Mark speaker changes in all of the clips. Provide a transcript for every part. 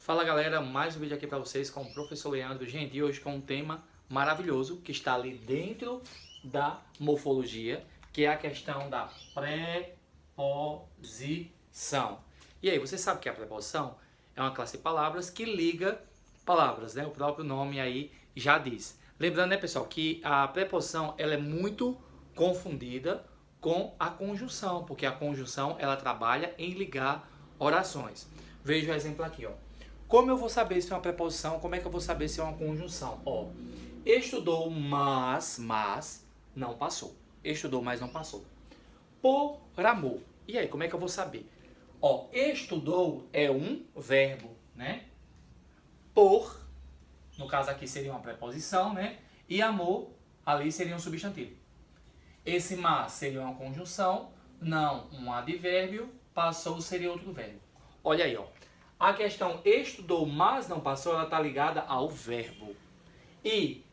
Speaker 1: Fala galera, mais um vídeo aqui para vocês com o professor Leandro. Gente, e hoje com um tema maravilhoso que está ali dentro da morfologia, que é a questão da preposição. E aí, você sabe que a preposição é uma classe de palavras que liga palavras, né? O próprio nome aí já diz. Lembrando, né, pessoal, que a preposição ela é muito confundida com a conjunção, porque a conjunção ela trabalha em ligar orações. Veja o exemplo aqui, ó. Como eu vou saber se é uma preposição? Como é que eu vou saber se é uma conjunção? Ó, estudou, mas não passou. Estudou, mas não passou. Por amor. E aí, como é que eu vou saber? Ó, estudou é um verbo, né? Por, no caso aqui seria uma preposição, né? E amor, ali seria um substantivo. Esse mas seria uma conjunção, não um advérbio, passou seria outro verbo. Olha aí, ó. A questão estudou, mas não passou, ela está ligada ao verbo. E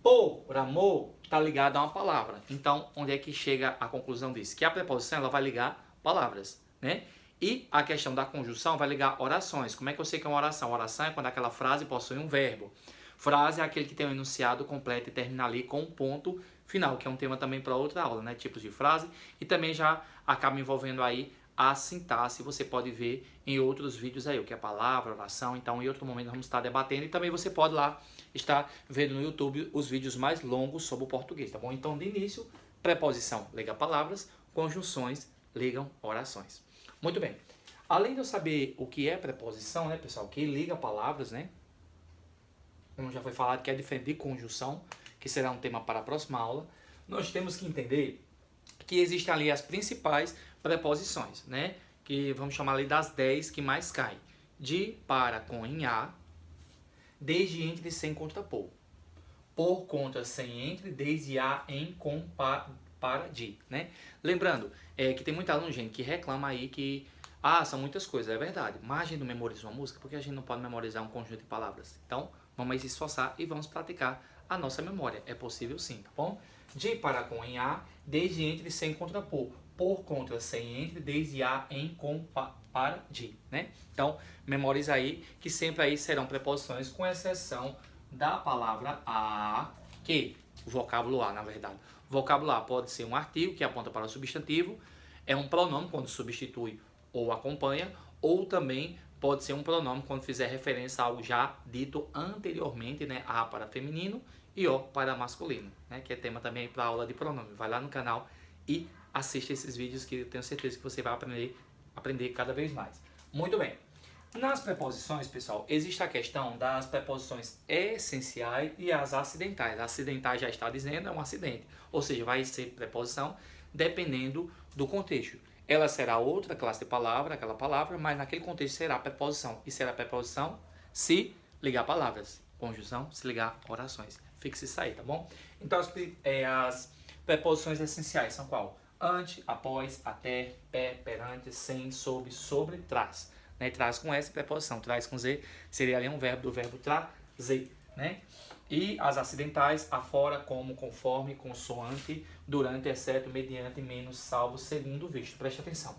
Speaker 1: por amor está ligada a uma palavra. Então, onde é que chega a conclusão disso? Que a preposição ela vai ligar palavras, né? E a questão da conjunção vai ligar orações. Como é que eu sei que é uma oração? Oração é quando aquela frase possui um verbo. Frase é aquele que tem um enunciado completo e termina ali com um ponto final, que é um tema também para outra aula, né? Tipos de frase. E também já acaba envolvendo aí a sintaxe, você pode ver em outros vídeos aí, o que é palavra, oração. Então, em outro momento vamos estar debatendo. E também você pode lá estar vendo no YouTube os vídeos mais longos sobre o português, tá bom? Então, de início, preposição liga palavras, conjunções ligam orações. Muito bem. Além de eu saber o que é preposição, né, pessoal, que liga palavras, né? Como já foi falado, que é diferente de conjunção, que será um tema para a próxima aula, nós temos que entender que existem ali as principais preposições, né? Que vamos chamar ali das 10 que mais caem. De, para, com, em, a, desde, entre, sem, contrapor. Por, contra, sem, entre, desde, a, em, com, para, de, né? Lembrando que tem muita aluno, gente, que reclama aí que são muitas coisas, é verdade. Mas a gente não memoriza uma música porque a gente não pode memorizar um conjunto de palavras. Então, vamos aí se esforçar e vamos praticar a nossa memória. É possível sim, tá bom? De, para, com, em, a, desde, entre, sem, contrapor. Por, contra, sem, entre, desde, a, em, com, para, de, né? Então, memoriza aí que sempre aí serão preposições com exceção da palavra a, que o vocábulo a, na verdade. O vocábulo a pode ser um artigo que aponta para o substantivo, é um pronome quando substitui ou acompanha, ou também pode ser um pronome quando fizer referência a algo já dito anteriormente, né? A para feminino e O para masculino, né? Que é tema também para a aula de pronome. Vai lá no canal e assista esses vídeos que eu tenho certeza que você vai aprender cada vez mais. Muito bem. Nas preposições, pessoal, existe a questão das preposições essenciais e as acidentais. Acidentais já está dizendo, é um acidente. Ou seja, vai ser preposição dependendo do contexto. Ela será outra classe de palavra, aquela palavra, mas naquele contexto será preposição. E será preposição se ligar palavras. Conjunção se ligar orações. Fixe isso aí, tá bom? Então, as preposições essenciais são qual? Ante, após, até, pé, perante, sem, sob, sobre, trás. Né? Traz com S, preposição. Traz com Z seria ali um verbo do verbo trazer, né? E as acidentais, afora, como, conforme, consoante, durante, exceto, mediante, menos, salvo, segundo, visto. Preste atenção.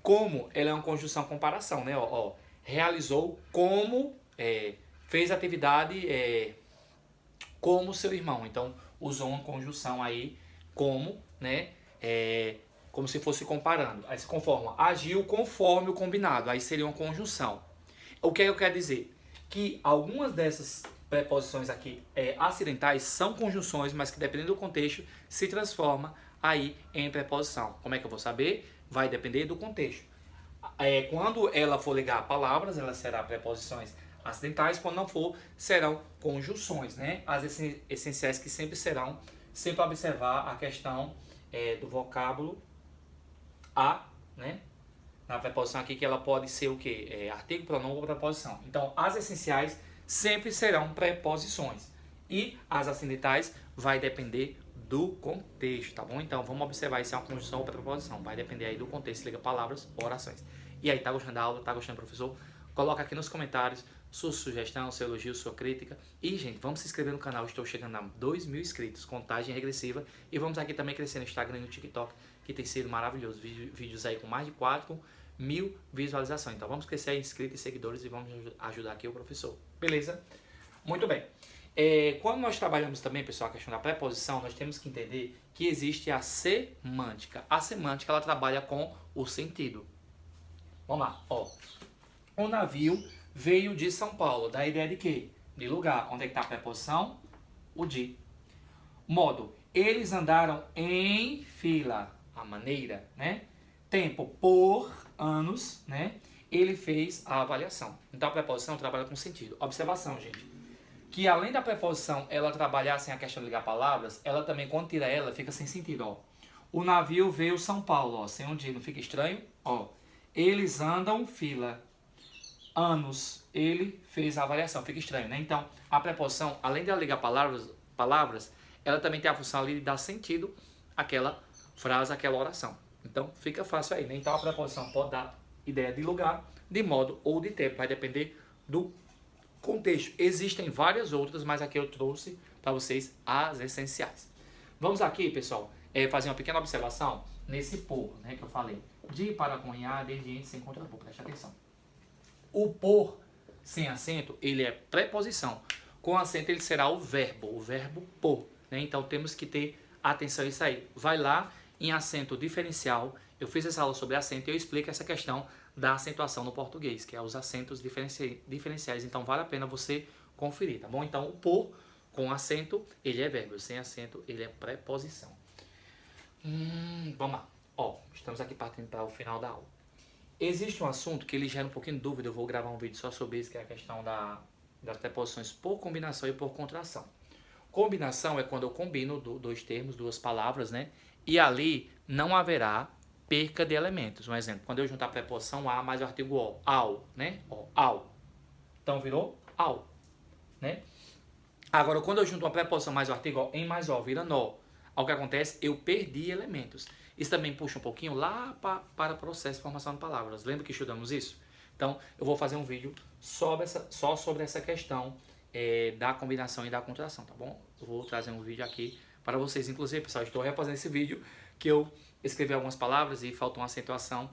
Speaker 1: Como, ela é uma conjunção comparação, né? Ó, realizou como, fez atividade como seu irmão. Então, usou uma conjunção aí como, né? Como se fosse comparando. Aí se conforma. Agiu conforme o combinado. Aí seria uma conjunção. O que eu quero dizer? Que algumas dessas preposições aqui acidentais são conjunções, mas que dependendo do contexto se transforma aí em preposição. Como é que eu vou saber? Vai depender do contexto. Quando ela for ligar palavras, ela será preposições acidentais. Quando não for, serão conjunções, né? As essenciais que sempre serão, sempre observar a questão do vocábulo a, né? Na preposição aqui que ela pode ser o quê? Artigo, pronome ou preposição. Então, as essenciais sempre serão preposições. E as acidentais vai depender do contexto, tá bom? Então, vamos observar se é uma conjunção ou preposição. Vai depender aí do contexto, liga palavras ou orações. E aí, tá gostando da aula? Tá gostando, professor? Coloca aqui nos comentários sua sugestão, seu elogio, sua crítica. E, gente, vamos se inscrever no canal. Estou chegando a 2.000 inscritos, contagem regressiva. E vamos aqui também crescer no Instagram e no TikTok, que tem sido maravilhoso. Vídeos aí com mais de 4 1000 visualizações. Então vamos crescer em inscritos e seguidores e vamos ajudar aqui o professor. Beleza? Muito bem. Quando nós trabalhamos também, pessoal, a questão da preposição, nós temos que entender que existe a semântica. A semântica, ela trabalha com o sentido. Vamos lá, ó. O navio veio de São Paulo. Dá a ideia de quê? De lugar. Onde é que está a preposição? O de. Modo. Eles andaram em fila. A maneira, né? Tempo. Por anos, né? Ele fez a avaliação. Então a preposição trabalha com sentido. Observação, gente. Que além da preposição ela trabalhar sem a questão de ligar palavras, ela também, quando tira ela, fica sem sentido, ó. O navio veio São Paulo, ó. Sem um dia, não fica estranho? Ó. Eles andam fila. Anos. Ele fez a avaliação. Fica estranho, né? Então, a preposição, além de ela ligar palavras, ela também tem a função ali de dar sentido àquela frase, àquela oração. Então, fica fácil aí, né? Então, a preposição pode dar ideia de lugar, de modo ou de tempo. Vai depender do contexto. Existem várias outras, mas aqui eu trouxe para vocês as essenciais. Vamos aqui, pessoal, fazer uma pequena observação nesse por, né, que eu falei. De, para, com, a, desde, entre, sem, contra, por. Preste atenção. O por, sem acento, ele é preposição. Com acento, ele será o verbo por. Né? Então, temos que ter atenção a isso aí. Vai lá em acento diferencial. Eu fiz essa aula sobre acento e eu explico essa questão da acentuação no português, que é os acentos diferenciais. Então, vale a pena você conferir, tá bom? Então, o por com acento, ele é verbo. Sem acento, ele é preposição. Vamos lá. Ó, estamos aqui partindo para o final da aula. Existe um assunto que ele gera um pouquinho de dúvida. Eu vou gravar um vídeo só sobre isso, que é a questão das preposições por combinação e por contração. Combinação é quando eu combino dois termos, duas palavras, né? E ali não haverá perca de elementos. Um exemplo, quando eu juntar a preposição a mais o artigo o, ao, né? Ó, ao. Então virou ao, né? Agora, quando eu junto uma preposição mais o artigo o, em mais o, vira nó. O que acontece? Eu perdi elementos. Isso também puxa um pouquinho lá para o processo de formação de palavras. Lembra que estudamos isso? Então, eu vou fazer um vídeo só sobre essa questão da combinação e da contração, tá bom? Eu vou trazer um vídeo aqui para vocês. Inclusive, pessoal, estou refazendo esse vídeo que eu escrevi algumas palavras e faltou uma acentuação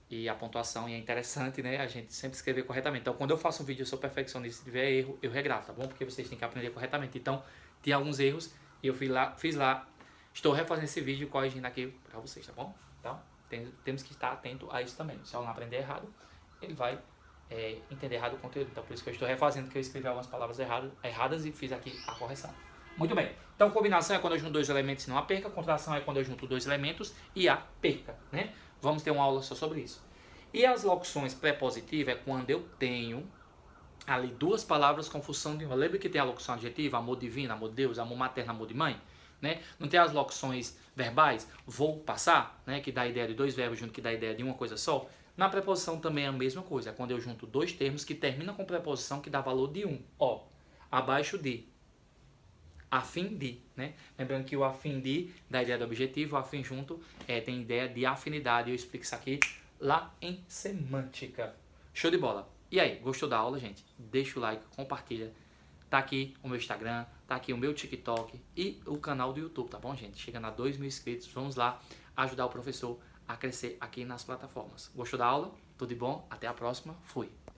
Speaker 1: e a pontuação, e é interessante, né, a gente sempre escrever corretamente. Então, quando eu faço um vídeo, eu sou perfeccionista, se tiver erro, eu regravo, tá bom? Porque vocês têm que aprender corretamente. Então, tem alguns erros e eu fiz lá, estou refazendo esse vídeo corrigindo aqui para vocês, tá bom? Então, temos que estar atento a isso também. Se o aluno aprender errado, ele vai entender errado o conteúdo. Então, por isso que eu estou refazendo, que eu escrevi algumas palavras erradas e fiz aqui a correção. Muito bem. Então, combinação é quando eu junto dois elementos e não há perca. Contração é quando eu junto dois elementos e há perca, né? Vamos ter uma aula só sobre isso. E as locuções prepositivas é quando eu tenho ali duas palavras com função de uma. Lembra que tem a locução adjetiva, amor divino, amor de Deus, amor materno, amor de mãe? Né? Não tem as locuções verbais, vou passar, né? Que dá a ideia de dois verbos junto, que dá a ideia de uma coisa só. Na preposição também é a mesma coisa. É quando eu junto dois termos que terminam com preposição que dá valor de um. Ó, abaixo de. A fim de, né? Lembrando que o a fim de dá a ideia do objetivo, o a fim junto tem ideia de afinidade. Eu explico isso aqui lá em semântica. Show de bola. E aí, gostou da aula, gente? Deixa o like, compartilha. Tá aqui o meu Instagram, tá aqui o meu TikTok e o canal do YouTube, tá bom, gente? Chegando a 2.000 inscritos, vamos lá ajudar o professor a crescer aqui nas plataformas. Gostou da aula? Tudo de bom? Até a próxima. Fui.